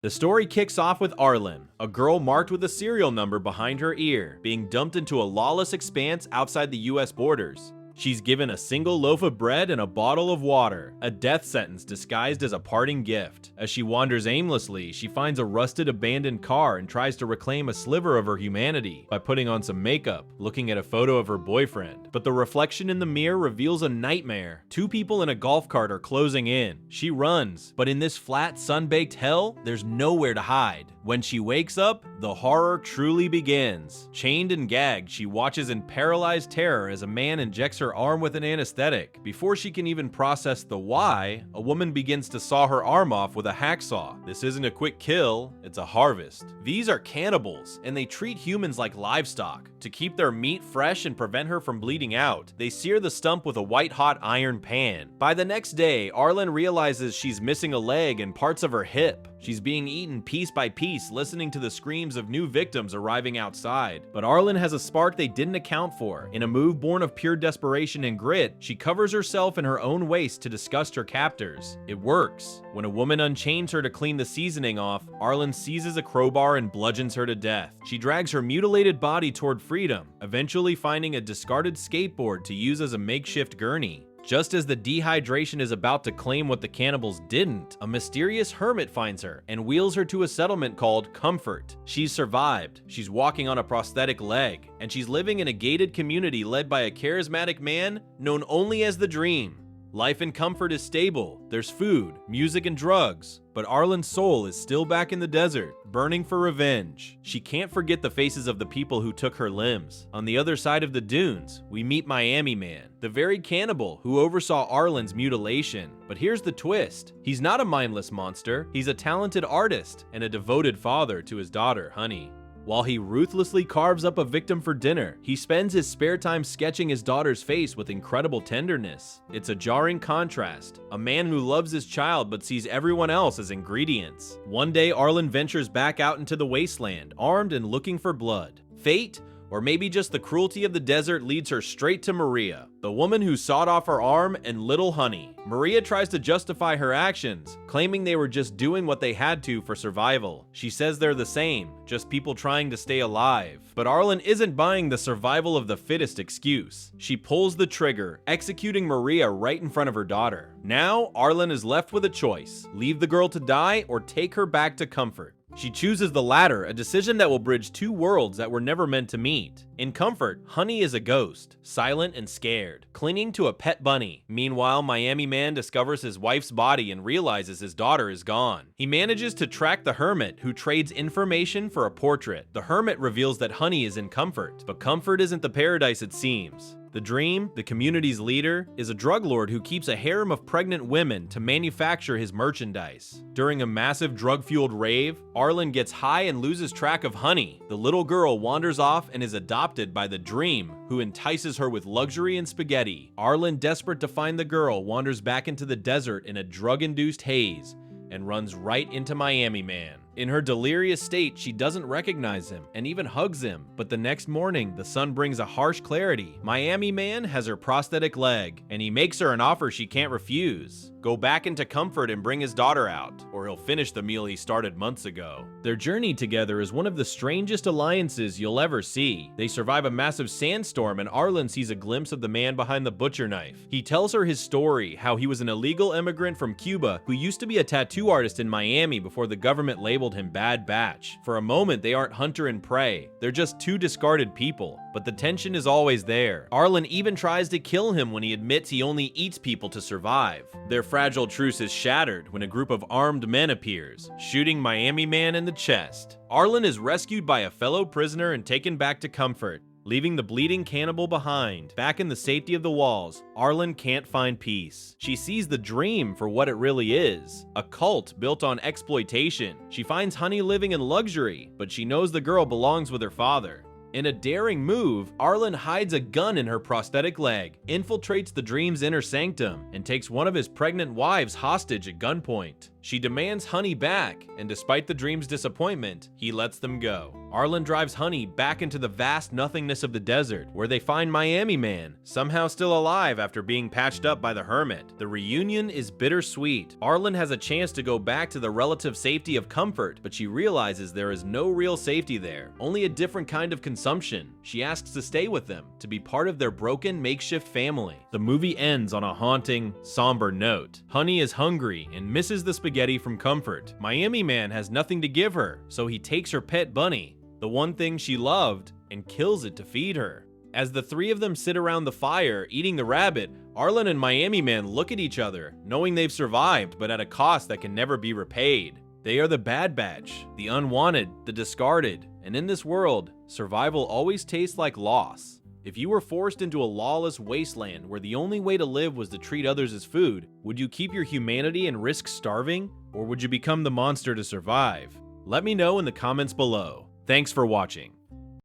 The story kicks off with Arlen, a girl marked with a serial number behind her ear, being dumped into a lawless expanse outside the US borders. She's given a single loaf of bread and a bottle of water, a death sentence disguised as a parting gift. As she wanders aimlessly, she finds a rusted abandoned car and tries to reclaim a sliver of her humanity by putting on some makeup, looking at a photo of her boyfriend. But the reflection in the mirror reveals a nightmare. Two people in a golf cart are closing in. She runs, but in this flat, sun-baked hell, there's nowhere to hide. When she wakes up, the horror truly begins. Chained and gagged, she watches in paralyzed terror as a man injects her arm with an anesthetic. Before she can even process the why, a woman begins to saw her arm off with a hacksaw. This isn't a quick kill, it's a harvest. These are cannibals, and they treat humans like livestock. To keep their meat fresh and prevent her from bleeding out, they sear the stump with a white-hot iron pan. By the next day, Arlen realizes she's missing a leg and parts of her hip. She's being eaten piece by piece, listening to the screams of new victims arriving outside. But Arlen has a spark they didn't account for. In a move born of pure desperation and grit, she covers herself in her own waste to disgust her captors. It works. When a woman unchains her to clean the seasoning off, Arlen seizes a crowbar and bludgeons her to death. She drags her mutilated body toward freedom, eventually finding a discarded skateboard to use as a makeshift gurney. Just as the dehydration is about to claim what the cannibals didn't, a mysterious hermit finds her and wheels her to a settlement called Comfort. She's survived, she's walking on a prosthetic leg, and she's living in a gated community led by a charismatic man known only as the Dream. Life in Comfort is stable, there's food, music, and drugs, but Arlen's soul is still back in the desert, burning for revenge. She can't forget the faces of the people who took her limbs. On the other side of the dunes, we meet Miami Man, the very cannibal who oversaw Arlen's mutilation. But here's the twist. He's not a mindless monster, he's a talented artist and a devoted father to his daughter, Honey. While he ruthlessly carves up a victim for dinner, he spends his spare time sketching his daughter's face with incredible tenderness. It's a jarring contrast. A man who loves his child but sees everyone else as ingredients. One day, Arlen ventures back out into the wasteland, armed and looking for blood. Fate, or maybe just the cruelty of the desert, leads her straight to Maria, the woman who sawed off her arm, and little Honey. Maria tries to justify her actions, claiming they were just doing what they had to for survival. She says they're the same, just people trying to stay alive. But Arlen isn't buying the survival of the fittest excuse. She pulls the trigger, executing Maria right in front of her daughter. Now, Arlen is left with a choice: leave the girl to die or take her back to Comfort. She chooses the latter, a decision that will bridge two worlds that were never meant to meet. In Comfort, Honey is a ghost, silent and scared, clinging to a pet bunny. Meanwhile, Miami Man discovers his wife's body and realizes his daughter is gone. He manages to track the hermit, who trades information for a portrait. The hermit reveals that Honey is in Comfort, but Comfort isn't the paradise it seems. The Dream, the community's leader, is a drug lord who keeps a harem of pregnant women to manufacture his merchandise. During a massive drug-fueled rave, Arlen gets high and loses track of Honey. The little girl wanders off and is adopted by the Dream, who entices her with luxury and spaghetti. Arlen, desperate to find the girl, wanders back into the desert in a drug-induced haze and runs right into Miami Man. In her delirious state, she doesn't recognize him and even hugs him, but the next morning, the sun brings a harsh clarity. Miami Man has her prosthetic leg, and he makes her an offer she can't refuse. Go back into Comfort and bring his daughter out, or he'll finish the meal he started months ago. Their journey together is one of the strangest alliances you'll ever see. They survive a massive sandstorm, and Arlen sees a glimpse of the man behind the butcher knife. He tells her his story, how he was an illegal immigrant from Cuba who used to be a tattoo artist in Miami before the government labeled him Bad Batch. For a moment, they aren't hunter and prey. They're just two discarded people, but the tension is always there. Arlen even tries to kill him when he admits he only eats people to survive. Their fragile truce is shattered when a group of armed men appears, shooting Miami Man in the chest. Arlen is rescued by a fellow prisoner and taken back to Comfort, leaving the bleeding cannibal behind. Back in the safety of the walls, Arlen can't find peace. She sees the Dream for what it really is, a cult built on exploitation. She finds Honey living in luxury, but she knows the girl belongs with her father. In a daring move, Arlen hides a gun in her prosthetic leg, infiltrates the Dream's inner sanctum, and takes one of his pregnant wives hostage at gunpoint. She demands Honey back, and despite the dream's disappointment, he lets them go. Arlen drives Honey back into the vast nothingness of the desert, where they find Miami Man, somehow still alive after being patched up by the hermit. The reunion is bittersweet. Arlen has a chance to go back to the relative safety of comfort, but she realizes there is no real safety there, only a different kind of consumption. She asks to stay with them, to be part of their broken makeshift family. The movie ends on a haunting, somber note. Honey is hungry and misses the spaghetti from comfort. Miami Man has nothing to give her, so he takes her pet bunny, the one thing she loved, and kills it to feed her. As the three of them sit around the fire, eating the rabbit, Arlen and Miami Man look at each other, knowing they've survived, but at a cost that can never be repaid. They are the bad batch, the unwanted, the discarded, and in this world, survival always tastes like loss. If you were forced into a lawless wasteland where the only way to live was to treat others as food, would you keep your humanity and risk starving? Or would you become the monster to survive? Let me know in the comments below. Thanks for watching.